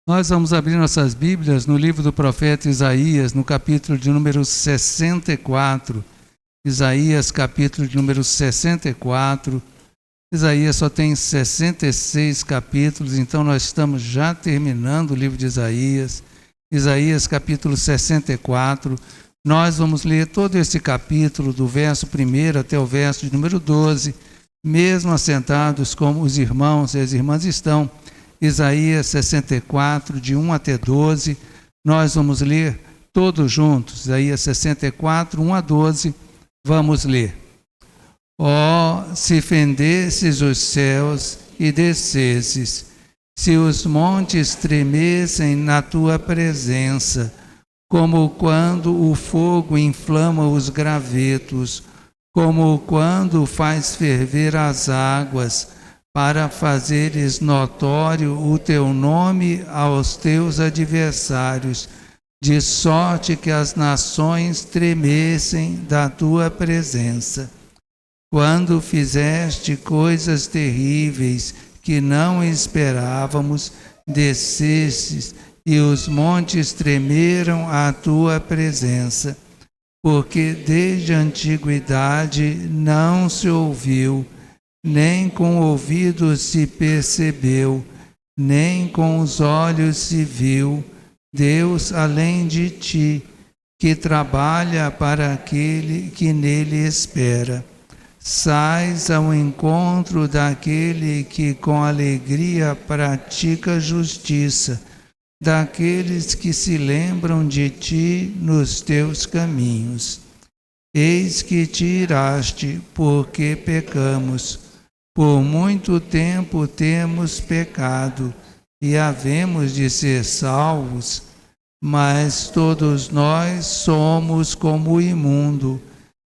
Nós vamos abrir nossas Bíblias no livro do profeta Isaías, no capítulo de número 64. Isaías, capítulo de número 64. Isaías só tem 66 capítulos, então nós estamos já terminando o livro de Isaías. Isaías, capítulo 64. Nós vamos ler todo esse capítulo, do verso 1 até o verso de número 12, mesmo assentados como os irmãos e as irmãs estão. Isaías 64, de 1 até 12, nós vamos ler todos juntos. Isaías 64, 1 a 12, vamos ler. Ó, se fendesses os céus e descesses, se os montes tremessem na tua presença, como quando o fogo inflama os gravetos, como quando faz ferver as águas, para fazeres notório o teu nome aos teus adversários, de sorte que as nações tremessem da tua presença. Quando fizeste coisas terríveis que não esperávamos, descestes, e os montes tremeram à tua presença, porque desde a antiguidade não se ouviu, nem com o ouvido se percebeu, nem com os olhos se viu, Deus além de ti, que trabalha para aquele que nele espera. Sais ao encontro daquele que com alegria pratica justiça, daqueles que se lembram de ti nos teus caminhos. Eis que te iraste, porque pecamos. Por muito tempo temos pecado, e havemos de ser salvos, mas todos nós somos como o imundo,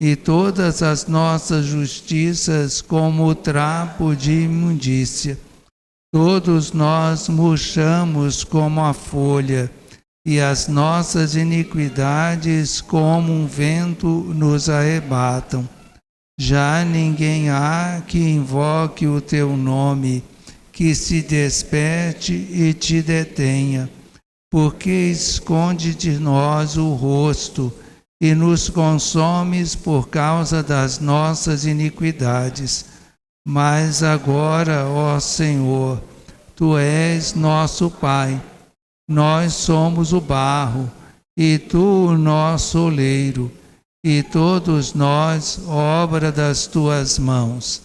e todas as nossas justiças como o trapo de imundícia. Todos nós murchamos como a folha, e as nossas iniquidades como um vento nos arrebatam. Já ninguém há que invoque o teu nome, que se desperte e te detenha, porque esconde de nós o rosto e nos consomes por causa das nossas iniquidades. Mas agora, ó Senhor, tu és nosso Pai, nós somos o barro, e tu o nosso oleiro, e todos nós, obra das tuas mãos.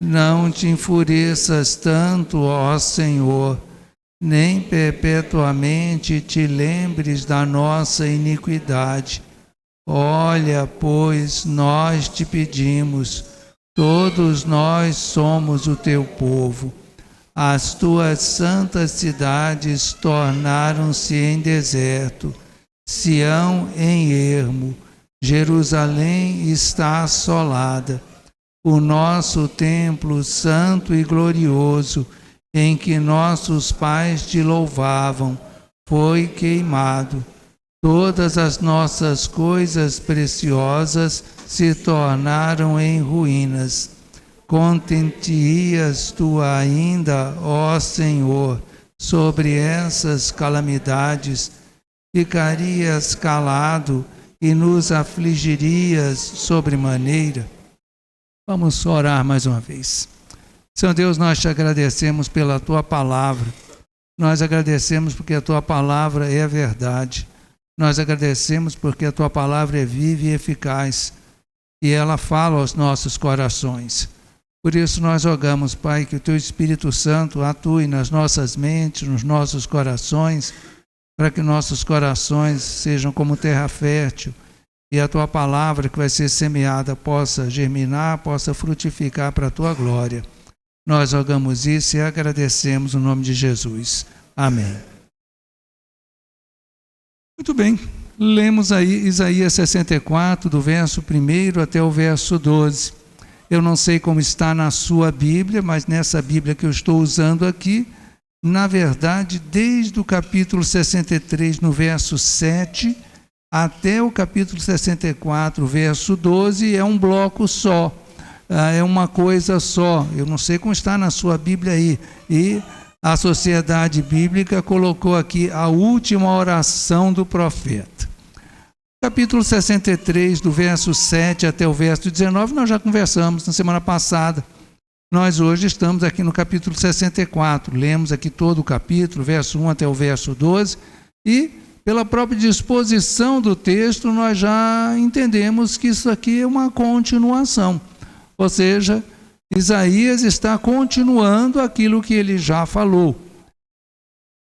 Não te enfureças tanto, ó Senhor, nem perpetuamente te lembres da nossa iniquidade. Olha, pois, nós te pedimos, todos nós somos o teu povo. As tuas santas cidades tornaram-se em deserto, Sião em ermo, Jerusalém está assolada. O nosso templo santo e glorioso, em que nossos pais te louvavam, foi queimado. Todas as nossas coisas preciosas se tornaram em ruínas. Contente-ias tu ainda, ó Senhor, sobre essas calamidades? Ficarias calado e nos afligirias sobremaneira? Vamos orar mais uma vez. Senhor Deus, nós te agradecemos pela tua palavra. Nós agradecemos porque a tua palavra é a verdade. Nós agradecemos porque a tua palavra é viva e eficaz e ela fala aos nossos corações. Por isso nós rogamos, Pai, que o teu Espírito Santo atue nas nossas mentes, nos nossos corações, para que nossos corações sejam como terra fértil e a tua palavra que vai ser semeada possa germinar, possa frutificar para a tua glória. Nós rogamos isso e agradecemos no nome de Jesus. Amém. Muito bem, lemos aí Isaías 64, do verso 1 até o verso 12. Eu não sei como está na sua Bíblia, mas nessa Bíblia que eu estou usando aqui, na verdade, desde o capítulo 63, no verso 7, até o capítulo 64, verso 12, é um bloco só, é uma coisa só. Eu não sei como está na sua Bíblia aí. E a Sociedade Bíblica colocou aqui a última oração do profeta. Capítulo 63, do verso 7 até o verso 19, nós já conversamos na semana passada. Nós hoje estamos aqui no capítulo 64, lemos aqui todo o capítulo, verso 1 até o verso 12, e pela própria disposição do texto, nós já entendemos que isso aqui é uma continuação. Ou seja, Isaías está continuando aquilo que ele já falou.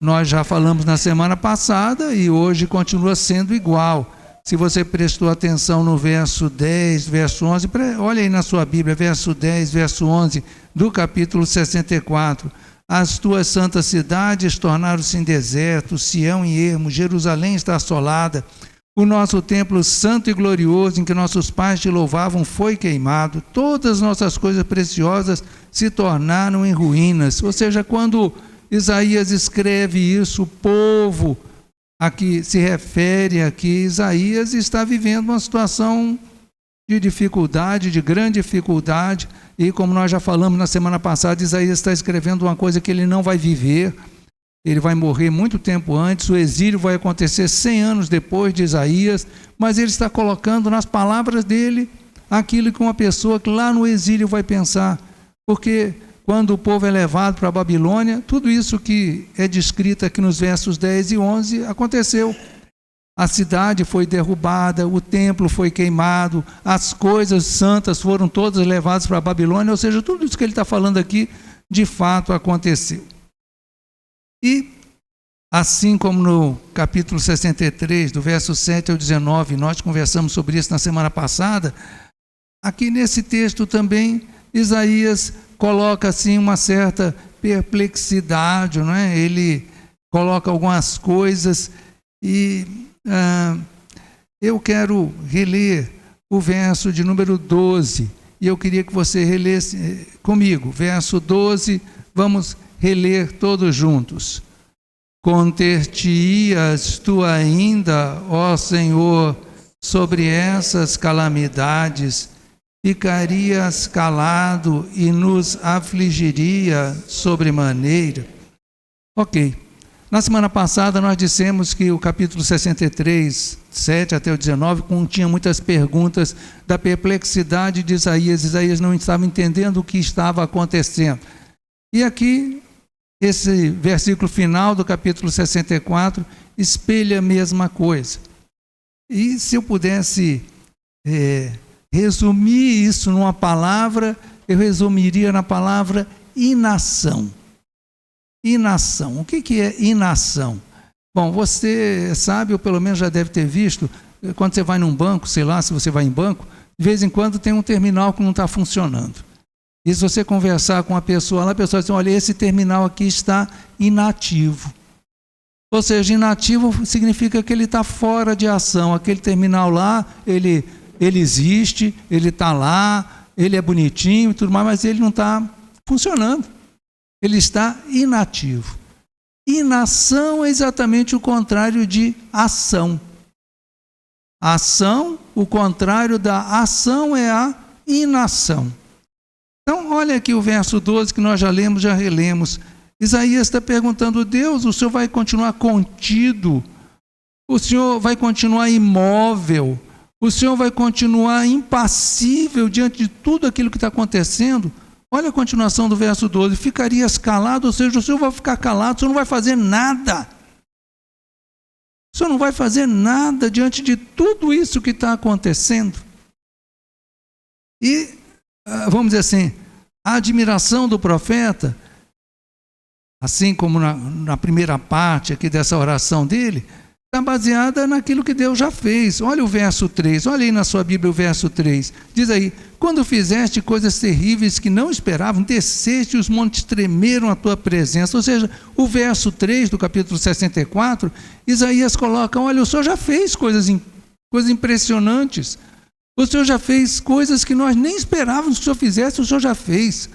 Nós já falamos na semana passada e hoje continua sendo igual. Se você prestou atenção no verso 10, verso 11, olha aí na sua Bíblia, verso 10, verso 11 do capítulo 64. As tuas santas cidades tornaram-se em deserto, Sião em ermo, Jerusalém está assolada. O nosso templo santo e glorioso, em que nossos pais te louvavam, foi queimado. Todas as nossas coisas preciosas se tornaram em ruínas. Ou seja, quando Isaías escreve isso, o povo a que se refere aqui, Isaías está vivendo uma situação de dificuldade, de grande dificuldade. E como nós já falamos na semana passada, Isaías está escrevendo uma coisa que ele não vai viver. Ele vai morrer muito tempo antes, o exílio vai acontecer 100 anos depois de Isaías, mas ele está colocando nas palavras dele aquilo que uma pessoa que lá no exílio vai pensar. Porque quando o povo é levado para a Babilônia, tudo isso que é descrito aqui nos versos 10 e 11 aconteceu. A cidade foi derrubada, o templo foi queimado, as coisas santas foram todas levadas para a Babilônia, ou seja, tudo isso que ele está falando aqui, de fato aconteceu. E, assim como no capítulo 63, do verso 7 ao 19, nós conversamos sobre isso na semana passada, aqui nesse texto também, Isaías coloca assim uma certa perplexidade, não é? Ele coloca algumas coisas e eu quero reler o verso de número 12, e eu queria que você relesse comigo, verso 12, vamos reler todos juntos. Conter-te-ias tu ainda, ó Senhor, sobre essas calamidades, ficarias calado e nos afligiria sobremaneira. Ok. Na semana passada nós dissemos que o capítulo 63, 7 até o 19, continha muitas perguntas da perplexidade de Isaías. Isaías não estava entendendo o que estava acontecendo. E aqui, esse versículo final do capítulo 64 espelha a mesma coisa. E se eu pudesse resumir isso numa palavra, eu resumiria na palavra inação. Inação. O que é inação? Bom, você sabe, ou pelo menos já deve ter visto, quando você vai num banco, sei lá, se você vai em banco, de vez em quando tem um terminal que não está funcionando. E se você conversar com a pessoa lá, a pessoa diz, olha, esse terminal aqui está inativo. Ou seja, inativo significa que ele está fora de ação. Aquele terminal lá, ele existe, ele está lá, ele é bonitinho e tudo mais, mas ele não está funcionando. Ele está inativo. Inação é exatamente o contrário de ação. Ação, o contrário da ação é a inação. Então, olha aqui o verso 12 que nós já lemos, já relemos. Isaías está perguntando, Deus, o Senhor vai continuar contido? O Senhor vai continuar imóvel? O Senhor vai continuar impassível diante de tudo aquilo que está acontecendo? Olha a continuação do verso 12. Ficarias calado, ou seja, o Senhor vai ficar calado, o Senhor não vai fazer nada. O Senhor não vai fazer nada diante de tudo isso que está acontecendo. E, vamos dizer assim, a admiração do profeta, assim como na primeira parte aqui dessa oração dele, está baseada naquilo que Deus já fez. Olha o verso 3, olha aí na sua Bíblia o verso 3. Diz aí, quando fizeste coisas terríveis que não esperavam, desceste e os montes tremeram à tua presença. Ou seja, o verso 3 do capítulo 64, Isaías coloca, olha, o Senhor já fez coisas impressionantes. O Senhor já fez coisas que nós nem esperávamos que o Senhor fizesse, o Senhor já fez.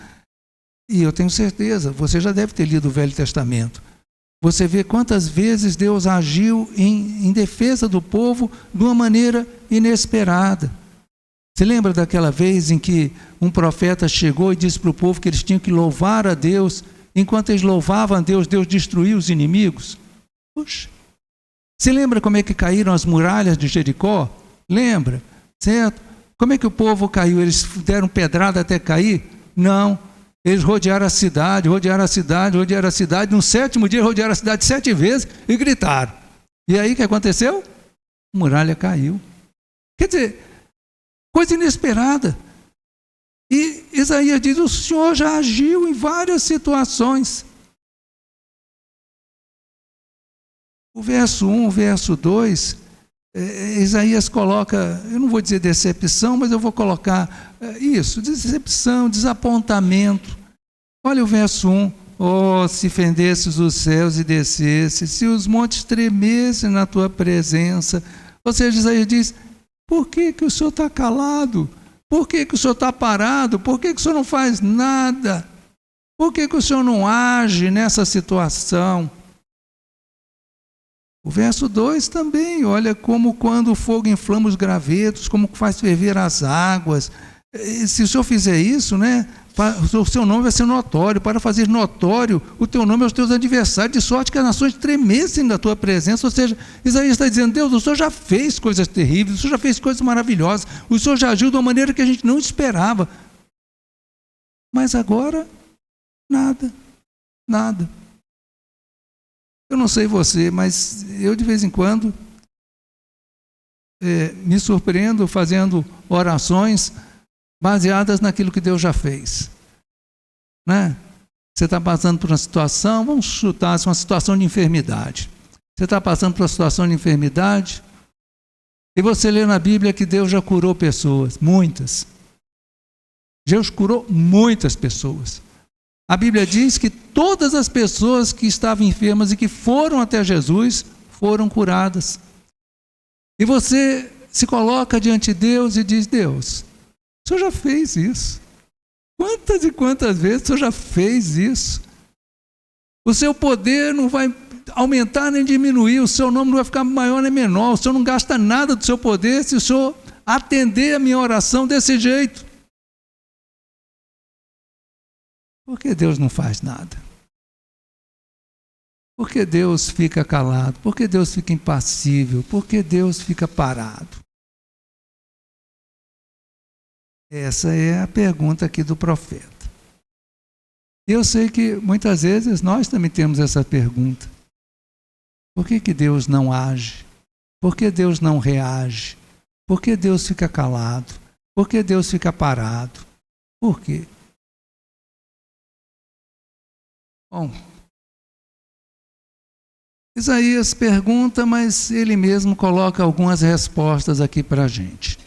E eu tenho certeza, você já deve ter lido o Velho Testamento. Você vê quantas vezes Deus agiu em defesa do povo de uma maneira inesperada. Você lembra daquela vez em que um profeta chegou e disse para o povo que eles tinham que louvar a Deus enquanto eles louvavam a Deus, Deus destruiu os inimigos? Puxa. Você lembra como é que caíram as muralhas de Jericó? Lembra? Certo? Como é que o povo caiu? Eles deram pedrada até cair? Não. Eles rodearam a cidade, rodearam a cidade, rodearam a cidade. No 7º dia, rodearam a cidade 7 vezes e gritaram. E aí o que aconteceu? A muralha caiu. Quer dizer, coisa inesperada. E Isaías diz, o Senhor já agiu em várias situações. O verso 1, o verso 2, Isaías coloca, eu não vou dizer decepção, mas eu vou colocar isso, decepção, desapontamento. Olha o verso 1, oh, se fendesses os céus e descesses, se os montes tremessem na tua presença. Ou seja, Isaías diz, por que o Senhor está calado? Por que o Senhor está parado? Por que o Senhor não faz nada? Por que o Senhor não age nessa situação? O verso 2 também, olha como quando o fogo inflama os gravetos, como faz ferver as águas. Se o Senhor fizer isso, né, o seu nome vai ser notório, para fazer notório o teu nome aos teus adversários, de sorte que as nações tremessem da tua presença. Ou seja, Isaías está dizendo, Deus, o Senhor já fez coisas terríveis, o Senhor já fez coisas maravilhosas, o Senhor já agiu de uma maneira que a gente não esperava. Mas agora, nada. Eu não sei você, mas eu de vez em quando me surpreendo fazendo orações baseadas naquilo que Deus já fez. Né? Você está passando por uma situação, vamos chutar, uma situação de enfermidade. Você está passando por uma situação de enfermidade e você lê na Bíblia que Deus já curou pessoas, muitas. Deus curou muitas pessoas. A Bíblia diz que todas as pessoas que estavam enfermas e que foram até Jesus foram curadas. E você se coloca diante de Deus e diz, Deus, o Senhor já fez isso. Quantas e quantas vezes o Senhor já fez isso? O seu poder não vai aumentar nem diminuir, o seu nome não vai ficar maior nem menor, o Senhor não gasta nada do seu poder se o Senhor atender a minha oração desse jeito. Por que Deus não faz nada? Por que Deus fica calado? Por que Deus fica impassível? Por que Deus fica parado? Essa é a pergunta aqui do profeta. Eu sei que muitas vezes nós também temos essa pergunta. Por que Deus não age? Por que Deus não reage? Por que Deus fica calado? Por que Deus fica parado? Por quê? Bom, Isaías pergunta, mas ele mesmo coloca algumas respostas aqui para a gente.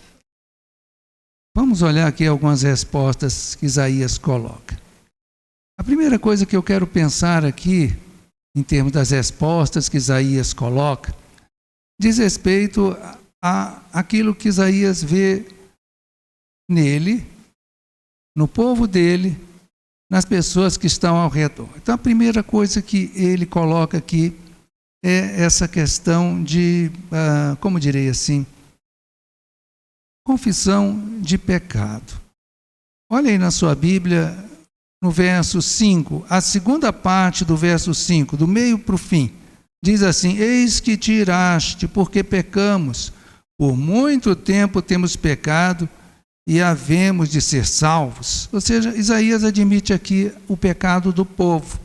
Vamos olhar aqui algumas respostas que Isaías coloca. A primeira coisa que eu quero pensar aqui, em termos das respostas que Isaías coloca, diz respeito a aquilo que Isaías vê nele, no povo dele, nas pessoas que estão ao redor. Então, a primeira coisa que ele coloca aqui é essa questão de, como direi assim, confissão de pecado. Olha aí na sua Bíblia, no verso 5, a segunda parte do verso 5, do meio para o fim, diz assim, eis que te iraste, porque pecamos, por muito tempo temos pecado, e havemos de ser salvos. Ou seja, Isaías admite aqui o pecado do povo.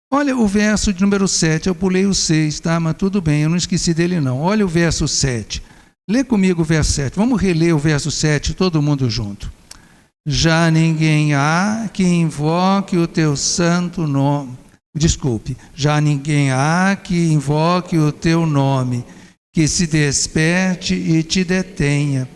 Olha o verso de número 7, eu pulei o 6, tá? Mas tudo bem, eu não esqueci dele não. Olha o verso 7. Lê comigo o verso 7. Vamos reler o verso 7, todo mundo junto. Já ninguém há que invoque o teu santo nome. Desculpe. Já ninguém há que invoque o teu nome, que se desperte e te detenha.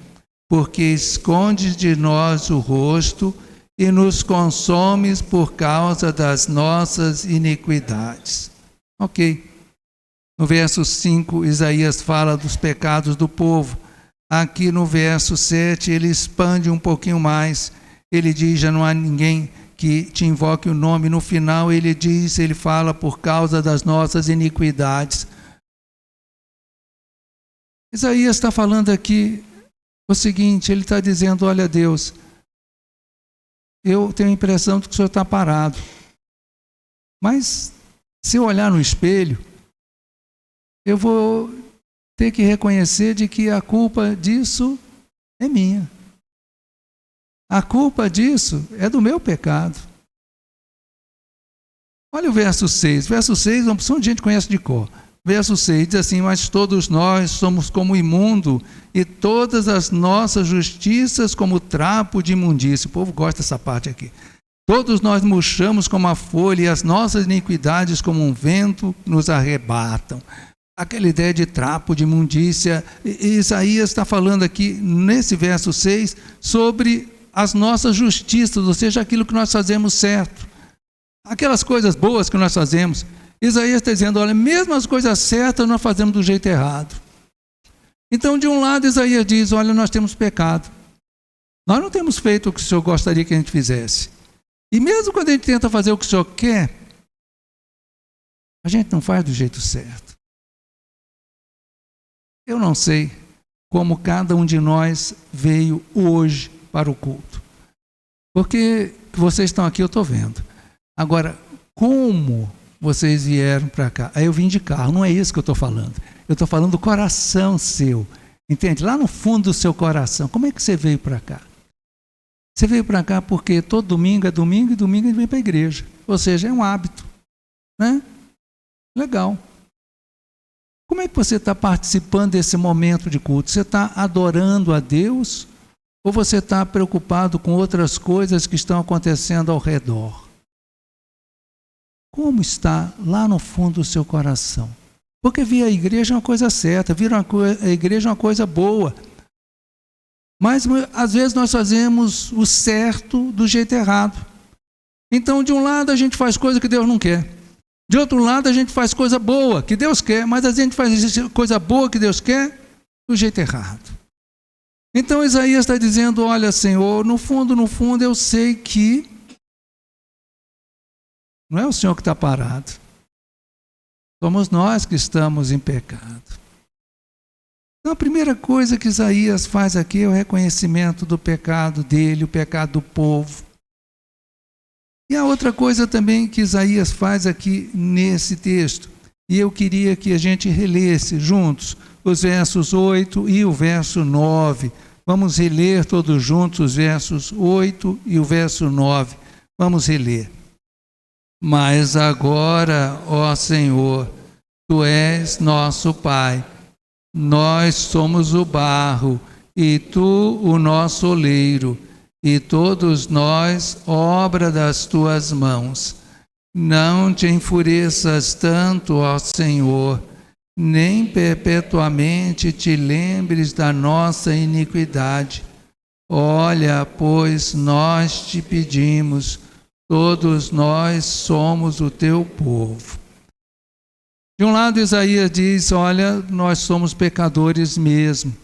Porque escondes de nós o rosto e nos consomes por causa das nossas iniquidades. Ok. No verso 5, Isaías fala dos pecados do povo. Aqui no verso 7, ele expande um pouquinho mais. Ele diz, já não há ninguém que te invoque o nome. No final, ele fala por causa das nossas iniquidades. Isaías está falando aqui o seguinte, ele está dizendo, olha Deus, eu tenho a impressão de que o Senhor está parado. Mas, se eu olhar no espelho, eu vou ter que reconhecer de que a culpa disso é minha. A culpa disso é do meu pecado. Olha o verso 6. Verso 6, uma opção de gente conhece de cor. Verso 6 diz assim: mas todos nós somos como imundo, e todas as nossas justiças como trapo de imundícia. O povo gosta dessa parte aqui. Todos nós murchamos como a folha, e as nossas iniquidades como um vento nos arrebatam. Aquela ideia de trapo de imundícia. Isaías está falando aqui, nesse verso 6, sobre as nossas justiças, ou seja, aquilo que nós fazemos certo. Aquelas coisas boas que nós fazemos. Isaías está dizendo, olha, mesmo as coisas certas nós fazemos do jeito errado. Então, de um lado, Isaías diz, olha, nós temos pecado. Nós não temos feito o que o Senhor gostaria que a gente fizesse. E mesmo quando a gente tenta fazer o que o Senhor quer, a gente não faz do jeito certo. Eu não sei como cada um de nós veio hoje para o culto. Porque vocês estão aqui, eu estou vendo. Agora, como vocês vieram para cá? Aí eu vim de carro, não é isso que eu estou falando. Eu estou falando do coração seu. Entende? Lá no fundo do seu coração. Como é que você veio para cá? Você veio para cá porque todo domingo é domingo e domingo a gente vem para a igreja. Ou seja, é um hábito. Né? Legal. Como é que você está participando desse momento de culto? Você está adorando a Deus ou você está preocupado com outras coisas que estão acontecendo ao redor? Como está lá no fundo do seu coração? Porque vir à igreja é uma coisa certa, vir à igreja é uma coisa boa. Mas às vezes nós fazemos o certo do jeito errado. Então, de um lado a gente faz coisa que Deus não quer. De outro lado a gente faz coisa boa que Deus quer, mas a gente faz coisa boa que Deus quer do jeito errado. Então Isaías está dizendo, olha, Senhor, no fundo eu sei que não é o Senhor que está parado. Somos nós que estamos em pecado. Então a primeira coisa que Isaías faz aqui é o reconhecimento do pecado dele, o pecado do povo. E a outra coisa também que Isaías faz aqui nesse texto, e eu queria que a gente relesse juntos os versos 8 e o verso 9. Vamos reler todos juntos os versos 8 e o verso 9. Vamos reler. Mas agora, ó Senhor, Tu és nosso Pai, nós somos o barro, e Tu o nosso oleiro, e todos nós, obra das Tuas mãos. Não te enfureças tanto, ó Senhor, nem perpetuamente te lembres da nossa iniquidade. Olha, pois nós te pedimos, todos nós somos o teu povo. De um lado, Isaías diz, olha, nós somos pecadores mesmo.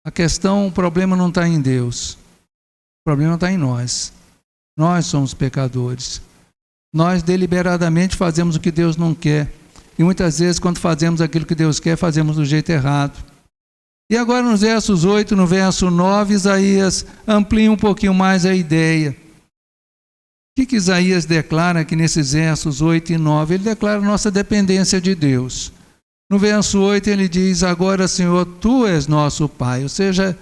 A questão, o problema não está em Deus. O problema está em nós. Nós somos pecadores. Nós deliberadamente fazemos o que Deus não quer. E muitas vezes, quando fazemos aquilo que Deus quer, fazemos do jeito errado. E agora, nos versos 8, no verso 9, Isaías amplia um pouquinho mais a ideia. O que Isaías declara aqui nesses versos 8 e 9? Ele declara a nossa dependência de Deus. No verso 8 ele diz, agora Senhor, Tu és nosso Pai. Ou seja,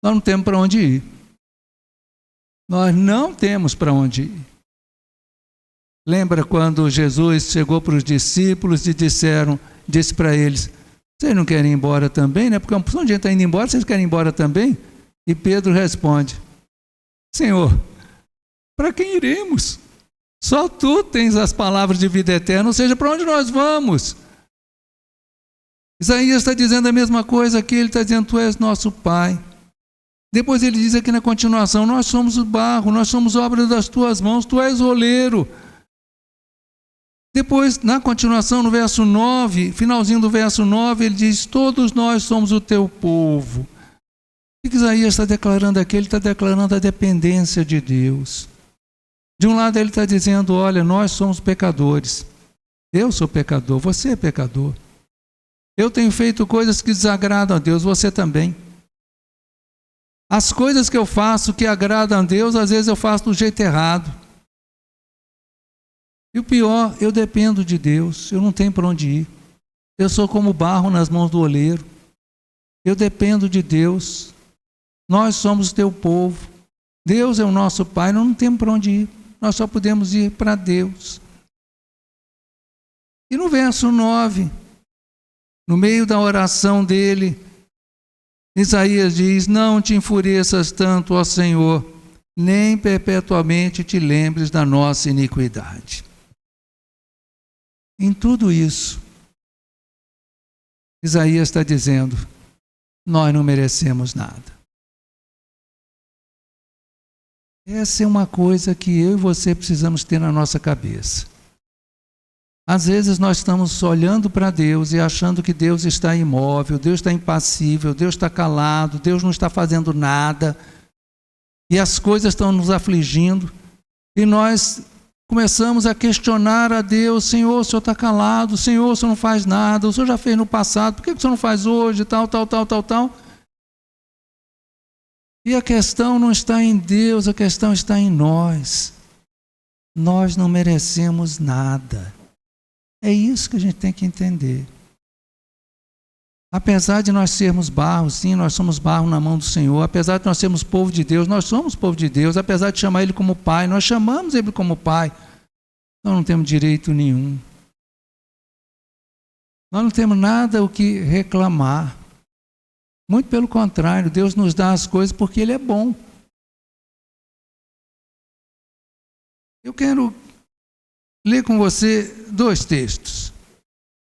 nós não temos para onde ir. Nós não temos para onde ir. Lembra quando Jesus chegou para os discípulos e disse para eles, vocês não querem ir embora também, né? Porque uma porção de gente está indo embora, vocês querem ir embora também? E Pedro responde, Senhor, para quem iremos? Só Tu tens as palavras de vida eterna, ou seja, para onde nós vamos? Isaías está dizendo a mesma coisa aqui, ele está dizendo, Tu és nosso Pai. Depois ele diz aqui na continuação, nós somos o barro, nós somos obra das Tuas mãos, Tu és o oleiro. Depois, na continuação, no verso 9, finalzinho do verso 9, ele diz, todos nós somos o Teu povo. O que Isaías está declarando aqui? Ele está declarando a dependência de Deus. De um lado ele está dizendo, olha, nós somos pecadores. Eu sou pecador, você é pecador. Eu tenho feito coisas que desagradam a Deus, você também. As coisas que eu faço que agradam a Deus, às vezes eu faço do jeito errado. E o pior, eu dependo de Deus, eu não tenho para onde ir. Eu sou como barro nas mãos do oleiro. Eu dependo de Deus. Nós somos teu povo. Deus é o nosso Pai, nós não temos para onde ir. Nós só podemos ir para Deus. E no verso 9, no meio da oração dele, Isaías diz: não te enfureças tanto, ó Senhor, nem perpetuamente te lembres da nossa iniquidade. Em tudo isso, Isaías está dizendo: nós não merecemos nada. Essa é uma coisa que eu e você precisamos ter na nossa cabeça. Às vezes nós estamos olhando para Deus e achando que Deus está imóvel, Deus está impassível, Deus está calado, Deus não está fazendo nada, e as coisas estão nos afligindo, e nós começamos a questionar a Deus: Senhor, o Senhor está calado, Senhor, o Senhor não faz nada, o Senhor já fez no passado, por que o Senhor não faz hoje, tal. E a questão não está em Deus, a questão está em nós. Nós não merecemos nada. É isso que a gente tem que entender. Apesar de nós sermos barro, sim, nós somos barro na mão do Senhor. Apesar de nós sermos povo de Deus, nós somos povo de Deus. Apesar de chamar Ele como Pai, nós chamamos Ele como Pai. Nós não temos direito nenhum. Nós não temos nada o que reclamar. Muito pelo contrário, Deus nos dá as coisas porque Ele é bom. Eu quero ler com você 2 textos.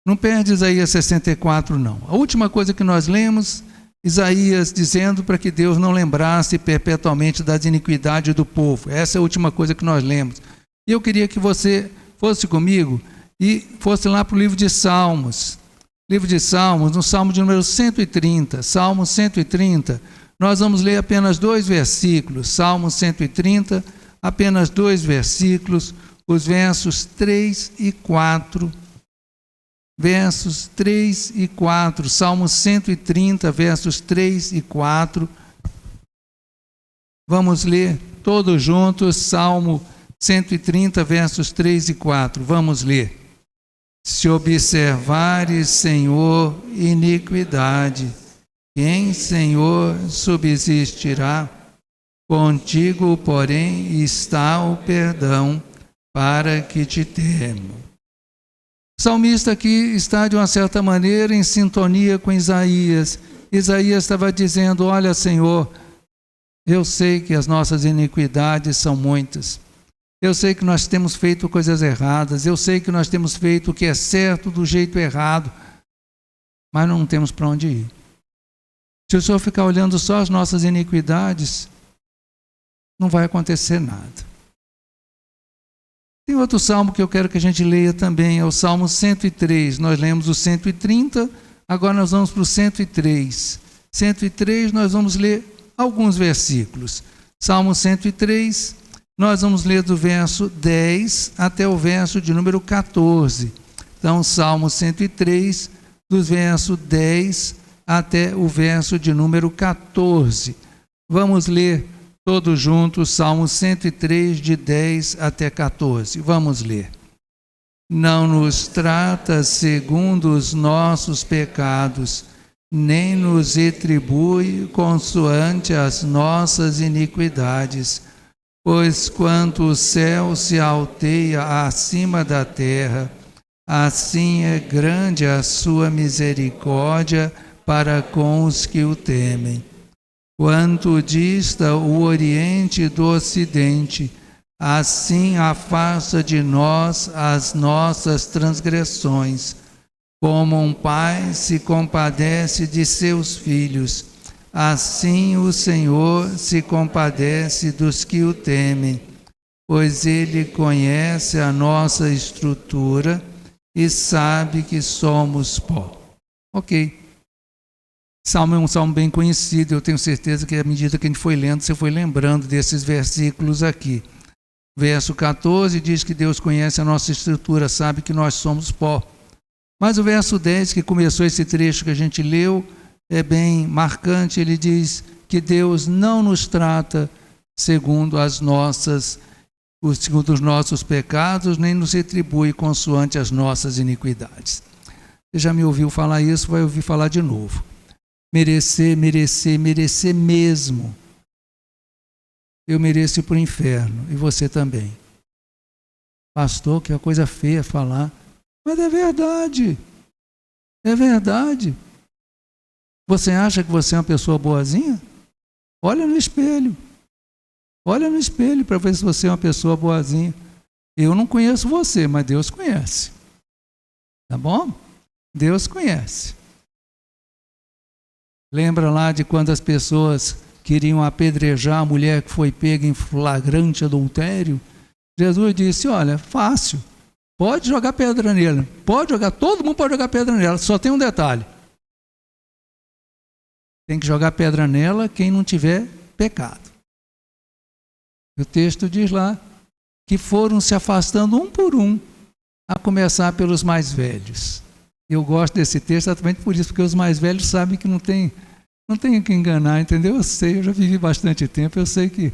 Não perde Isaías 64, não. A última coisa que nós lemos, Isaías dizendo para que Deus não lembrasse perpetuamente das iniquidades do povo. Essa é a última coisa que nós lemos. E eu queria que você fosse comigo e fosse lá para o livro de Salmos. Livro de Salmos, no Salmo de número 130. Salmo 130. Nós vamos ler apenas 2 versículos. Salmo 130, apenas 2 versículos. Os versos 3 e 4. Versos 3 e 4. Salmo 130, versos 3 e 4. Vamos ler todos juntos. Salmo 130, versos 3 e 4. Vamos ler. Se observares, Senhor, iniquidade, quem, Senhor, subsistirá? Contigo, porém, está o perdão, para que te temo. O salmista aqui está, de uma certa maneira, em sintonia com Isaías. Isaías estava dizendo: olha, Senhor, eu sei que as nossas iniquidades são muitas. Eu sei que nós temos feito coisas erradas. Eu sei que nós temos feito o que é certo do jeito errado. Mas não temos para onde ir. Se o Senhor ficar olhando só as nossas iniquidades, não vai acontecer nada. Tem outro salmo que eu quero que a gente leia também, é o Salmo 103. Nós lemos o 130, agora nós vamos para o 103. 103, nós vamos ler alguns versículos. Salmo 103, nós vamos ler do verso 10 até o verso de número 14. Então, Salmo 103, dos versos 10 até o verso de número 14. Vamos ler todos juntos, Salmo 103, de 10 até 14. Vamos ler. Não nos trata segundo os nossos pecados, nem nos retribui consoante as nossas iniquidades. Pois quanto o céu se alteia acima da terra, assim é grande a sua misericórdia para com os que o temem. Quanto dista o Oriente do Ocidente, assim afasta de nós as nossas transgressões. Como um pai se compadece de seus filhos, assim o Senhor se compadece dos que o temem, pois Ele conhece a nossa estrutura e sabe que somos pó. Ok. Salmo é um salmo bem conhecido, eu tenho certeza que à medida que a gente foi lendo, você foi lembrando desses versículos aqui. Verso 14 diz que Deus conhece a nossa estrutura, sabe que nós somos pó. Mas o verso 10, que começou esse trecho que a gente leu, é bem marcante. Ele diz que Deus não nos trata segundo segundo os nossos pecados, nem nos retribui consoante as nossas iniquidades. Você já me ouviu falar isso, vai ouvir falar de novo. Merecer, merecer, merecer mesmo. Eu mereço ir para o inferno, e você também. Pastor, que é coisa feia falar. Mas é verdade. É verdade. Você acha que você é uma pessoa boazinha? Olha no espelho. Olha no espelho para ver se você é uma pessoa boazinha. Eu não conheço você, mas Deus conhece. Tá bom? Deus conhece. Lembra lá de quando as pessoas queriam apedrejar a mulher que foi pega em flagrante adultério? Jesus disse, olha, fácil. Pode jogar pedra nela. Pode jogar, todo mundo pode jogar pedra nela. Só tem um detalhe. Tem que jogar pedra nela quem não tiver pecado. O texto diz lá que foram se afastando um por um, a começar pelos mais velhos. Eu gosto desse texto exatamente por isso, porque os mais velhos sabem que não tem que enganar, entendeu? Eu sei, eu já vivi bastante tempo, eu sei que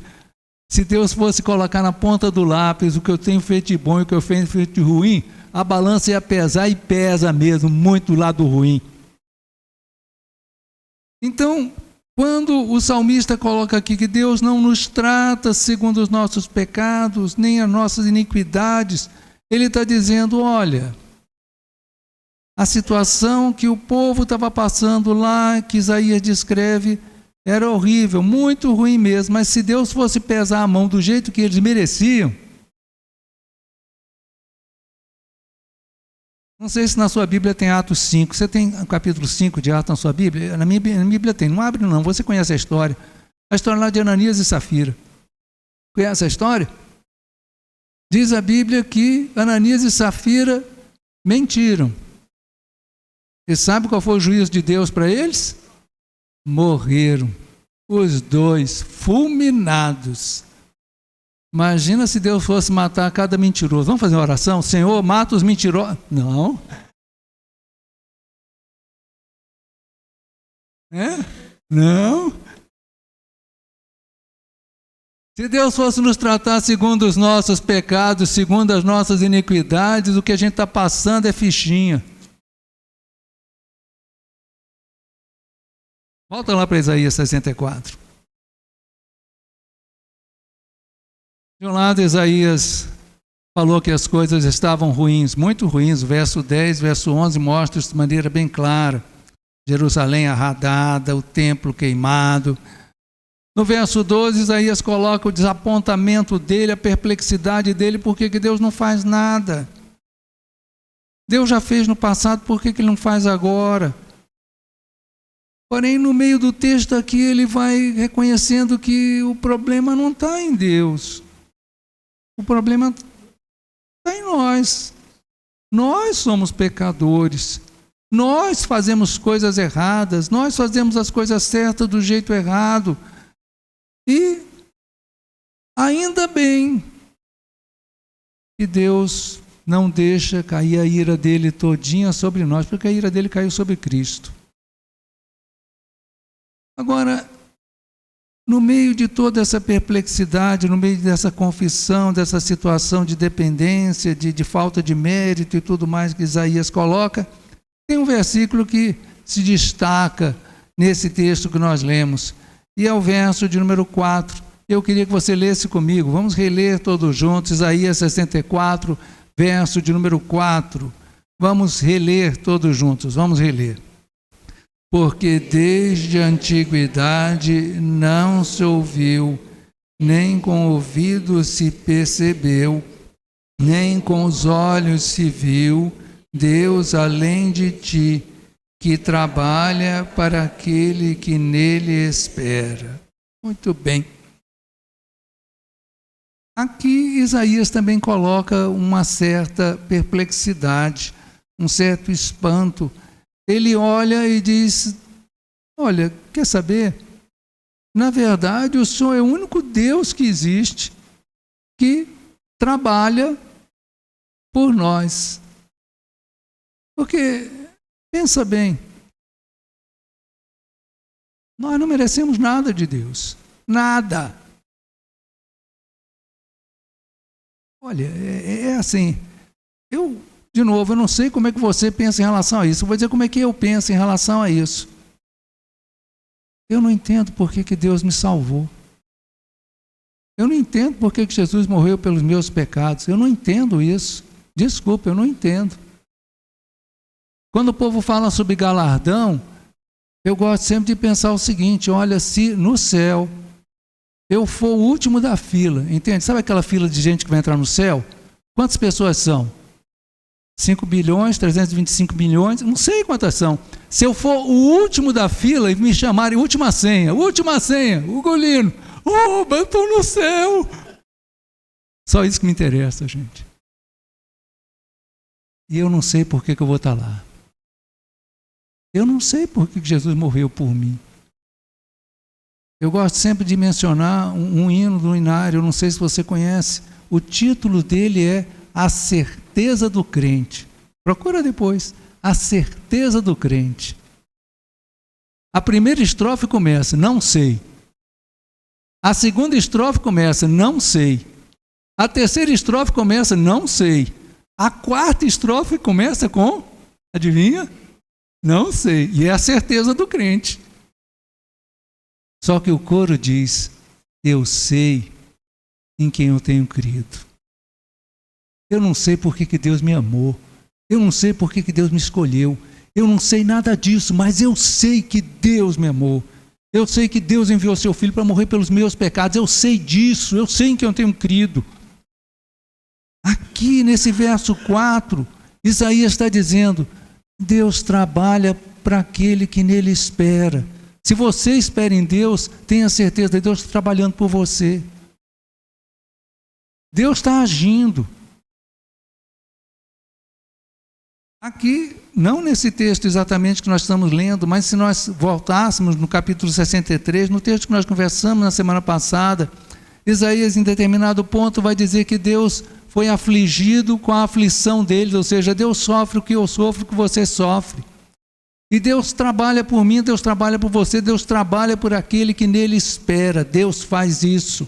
se Deus fosse colocar na ponta do lápis o que eu tenho feito de bom e o que eu tenho feito de ruim, a balança ia pesar e pesa mesmo, muito do lado ruim. Então, quando o salmista coloca aqui que Deus não nos trata segundo os nossos pecados, nem as nossas iniquidades, ele está dizendo, olha, a situação que o povo estava passando lá, que Isaías descreve, era horrível, muito ruim mesmo, mas se Deus fosse pesar a mão do jeito que eles mereciam, não sei se na sua Bíblia tem Atos 5. Você tem o capítulo 5 de Atos na sua Bíblia? Na minha Bíblia tem. Não abre não, você conhece a história. A história lá de Ananias e Safira. Conhece a história? Diz a Bíblia que Ananias e Safira mentiram. E sabe qual foi o juízo de Deus para eles? Morreram. Os dois, fulminados. Imagina se Deus fosse matar cada mentiroso. Vamos fazer uma oração? Senhor, mata os mentirosos. Não. Não. Se Deus fosse nos tratar segundo os nossos pecados, segundo as nossas iniquidades, o que a gente está passando é fichinha. Volta lá para Isaías 64. De um lado, Isaías falou que as coisas estavam ruins, muito ruins. O verso 10, verso 11 mostra isso de maneira bem clara. Jerusalém arradada, o templo queimado. No verso 12, Isaías coloca o desapontamento dele, a perplexidade dele, por que Deus não faz nada? Deus já fez no passado, por que Ele não faz agora? Porém, no meio do texto aqui, ele vai reconhecendo que o problema não está em Deus. O problema está em nós. Nós somos pecadores. Nós fazemos coisas erradas. Nós fazemos as coisas certas do jeito errado. E ainda bem que Deus não deixa cair a ira dele todinha sobre nós, porque a ira dele caiu sobre Cristo. Agora, no meio de toda essa perplexidade, no meio dessa confissão, dessa situação de dependência, de falta de mérito e tudo mais que Isaías coloca, tem um versículo que se destaca nesse texto que nós lemos, e é o verso de número 4. Eu queria que você lesse comigo, vamos reler todos juntos, Isaías 64, verso de número 4. Vamos reler todos juntos, vamos reler. Porque desde a antiguidade não se ouviu, nem com o ouvido se percebeu, nem com os olhos se viu, Deus além de ti, que trabalha para aquele que nele espera. Muito bem. Aqui Isaías também coloca uma certa perplexidade, um certo espanto. Ele olha e diz, olha, quer saber? Na verdade, o Senhor é o único Deus que existe que trabalha por nós. Porque, pensa bem, nós não merecemos nada de Deus. Nada. Olha, é assim, de novo, eu não sei como é que você pensa em relação a isso, eu vou dizer como é que eu penso em relação a isso. Eu não entendo por que Deus me salvou. Eu não entendo por que Jesus morreu pelos meus pecados. Eu não entendo isso. Desculpa, eu não entendo. Quando o povo fala sobre galardão, eu gosto sempre de pensar o seguinte: olha, se no céu eu for o último da fila, entende? Sabe aquela fila de gente que vai entrar no céu? Quantas pessoas são? 5 bilhões, 325 milhões, não sei quantas são. Se eu for o último da fila e me chamarem última senha, Ugolino, eu estou no céu. Só isso que me interessa, gente. E eu não sei por que eu vou estar lá. Eu não sei por que Jesus morreu por mim. Eu gosto sempre de mencionar um hino do Inário, eu não sei se você conhece. O título dele é A Certeza do Crente. Procura depois. A Certeza do Crente. A primeira estrofe começa, não sei. A segunda estrofe começa, não sei. A terceira estrofe começa, não sei. A quarta estrofe começa com, adivinha? Não sei. E é a certeza do crente. Só que o coro diz, eu sei em quem eu tenho crido. Eu não sei por que Deus me amou. Eu não sei por que Deus me escolheu. Eu não sei nada disso, mas eu sei que Deus me amou. Eu sei que Deus enviou seu Filho para morrer pelos meus pecados. Eu sei disso, eu sei em quem eu tenho crido. Aqui nesse verso 4, Isaías está dizendo, Deus trabalha para aquele que nele espera. Se você espera em Deus, tenha certeza de Deus está trabalhando por você. Deus está agindo. Aqui, não nesse texto exatamente que nós estamos lendo, mas se nós voltássemos no capítulo 63, no texto que nós conversamos na semana passada, Isaías em determinado ponto vai dizer que Deus foi afligido com a aflição deles, ou seja, Deus sofre o que eu sofro, o que você sofre. E Deus trabalha por mim, Deus trabalha por você, Deus trabalha por aquele que nele espera. Deus faz isso.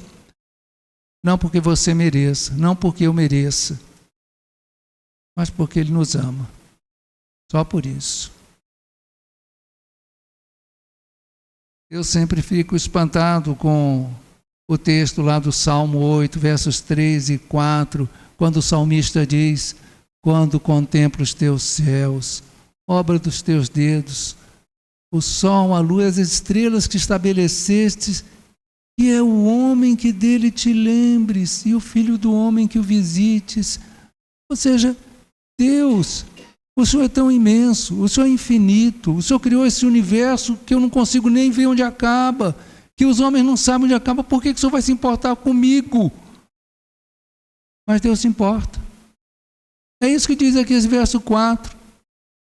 Não porque você mereça, não porque eu mereça, mas porque Ele nos ama. Só por isso. Eu sempre fico espantado com o texto lá do Salmo 8, versos 3 e 4, quando o salmista diz, quando contemplo os teus céus, obra dos teus dedos, o sol, a lua, as estrelas que estabelecestes, e é o homem que dele te lembres, e o filho do homem que o visites. Ou seja, Deus, o Senhor é tão imenso, o Senhor é infinito, o Senhor criou esse universo que eu não consigo nem ver onde acaba, que os homens não sabem onde acaba, por que o Senhor vai se importar comigo? Mas Deus se importa. É isso que diz aqui esse verso 4.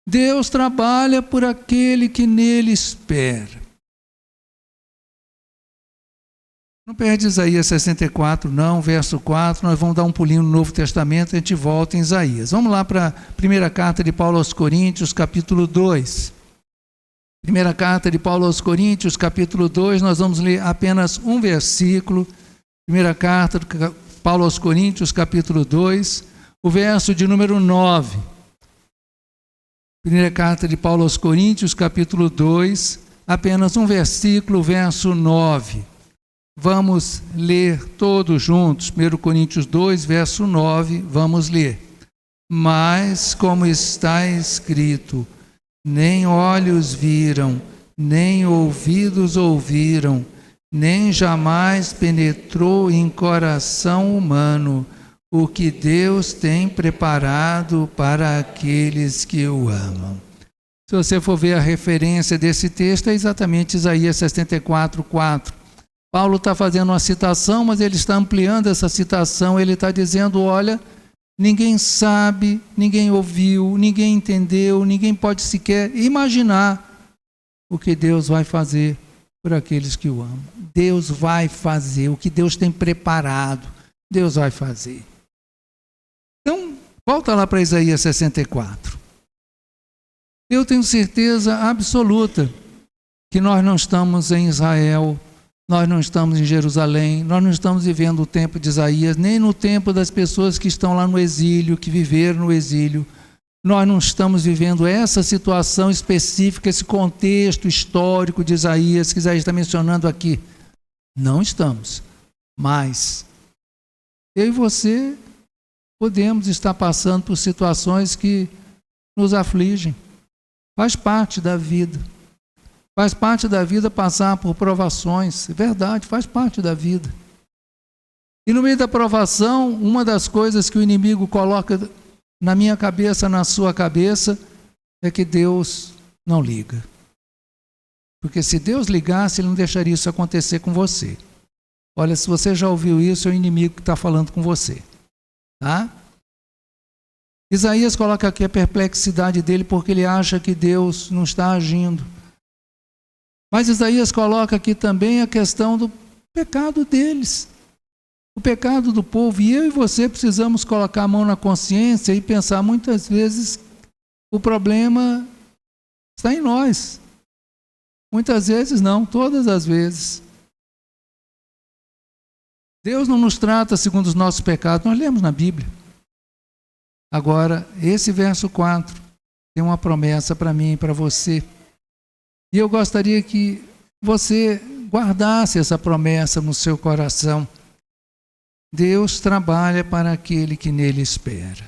Deus trabalha por aquele que nele espera. Não perde Isaías 64, não, verso 4, nós vamos dar um pulinho no Novo Testamento, a gente volta em Isaías. Vamos lá para a primeira carta de Paulo aos Coríntios, capítulo 2. Primeira carta de Paulo aos Coríntios, capítulo 2, nós vamos ler apenas um versículo. Primeira carta de Paulo aos Coríntios, capítulo 2, o verso de número 9. Primeira carta de Paulo aos Coríntios, capítulo 2, apenas um versículo, verso 9. Vamos ler todos juntos, 1 Coríntios 2, verso 9, vamos ler. Mas, como está escrito, nem olhos viram, nem ouvidos ouviram, nem jamais penetrou em coração humano o que Deus tem preparado para aqueles que o amam. Se você for ver a referência desse texto, é exatamente Isaías 64, 4. Paulo está fazendo uma citação, mas ele está ampliando essa citação, ele está dizendo, olha, ninguém sabe, ninguém ouviu, ninguém entendeu, ninguém pode sequer imaginar o que Deus vai fazer por aqueles que o amam. Deus vai fazer, o que Deus tem preparado, Deus vai fazer. Então, volta lá para Isaías 64. Eu tenho certeza absoluta que nós não estamos em Israel Nós não estamos em Jerusalém, nós não estamos vivendo o tempo de Isaías, nem no tempo das pessoas que estão lá no exílio, que viveram no exílio. Nós não estamos vivendo essa situação específica, esse contexto histórico de Isaías, que Isaías está mencionando aqui. Não estamos. Mas eu e você podemos estar passando por situações que nos afligem. Faz parte da vida. Faz parte da vida passar por provações. É verdade, faz parte da vida. E no meio da provação, uma das coisas que o inimigo coloca na minha cabeça, na sua cabeça, é que Deus não liga. Porque se Deus ligasse, Ele não deixaria isso acontecer com você. Olha, se você já ouviu isso, é o inimigo que está falando com você. Tá? Isaías coloca aqui a perplexidade dele porque ele acha que Deus não está agindo. Mas Isaías coloca aqui também a questão do pecado deles. O pecado do povo. E eu e você precisamos colocar a mão na consciência e pensar muitas vezes o problema está em nós. Muitas vezes não, todas as vezes. Deus não nos trata segundo os nossos pecados, nós lemos na Bíblia. Agora, esse verso 4 tem uma promessa para mim e para você. E eu gostaria que você guardasse essa promessa no seu coração. Deus trabalha para aquele que nele espera.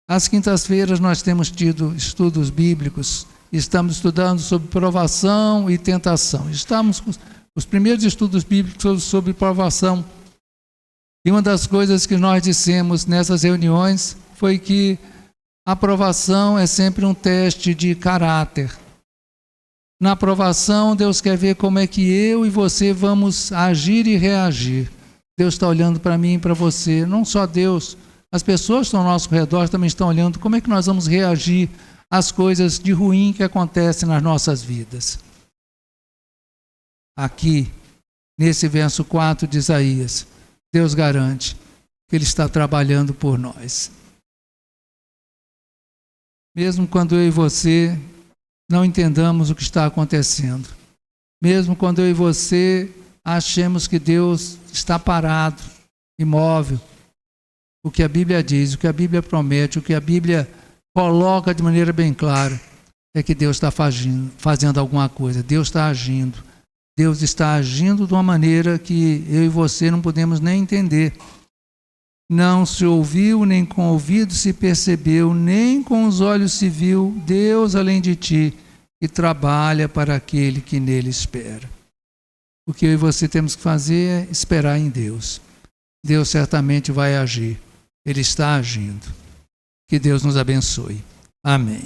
Às quintas-feiras nós temos tido estudos bíblicos, estamos estudando sobre provação e tentação. Estamos com os primeiros estudos bíblicos sobre provação. E uma das coisas que nós dissemos nessas reuniões foi que a provação é sempre um teste de caráter. Na provação, Deus quer ver como é que eu e você vamos agir e reagir. Deus está olhando para mim e para você, não só Deus, as pessoas que estão ao nosso redor também estão olhando como é que nós vamos reagir às coisas de ruim que acontecem nas nossas vidas. Aqui, nesse verso 4 de Isaías, Deus garante que Ele está trabalhando por nós. Mesmo quando eu e você não entendamos o que está acontecendo, mesmo quando eu e você achemos que Deus está parado, imóvel, o que a Bíblia diz, o que a Bíblia promete, o que a Bíblia coloca de maneira bem clara, é que Deus está fazendo alguma coisa, Deus está agindo. Deus está agindo de uma maneira que eu e você não podemos nem entender. Não se ouviu, nem com o ouvido se percebeu, nem com os olhos se viu Deus além de ti, que trabalha para aquele que nele espera. O que eu e você temos que fazer é esperar em Deus. Deus certamente vai agir. Ele está agindo. Que Deus nos abençoe. Amém.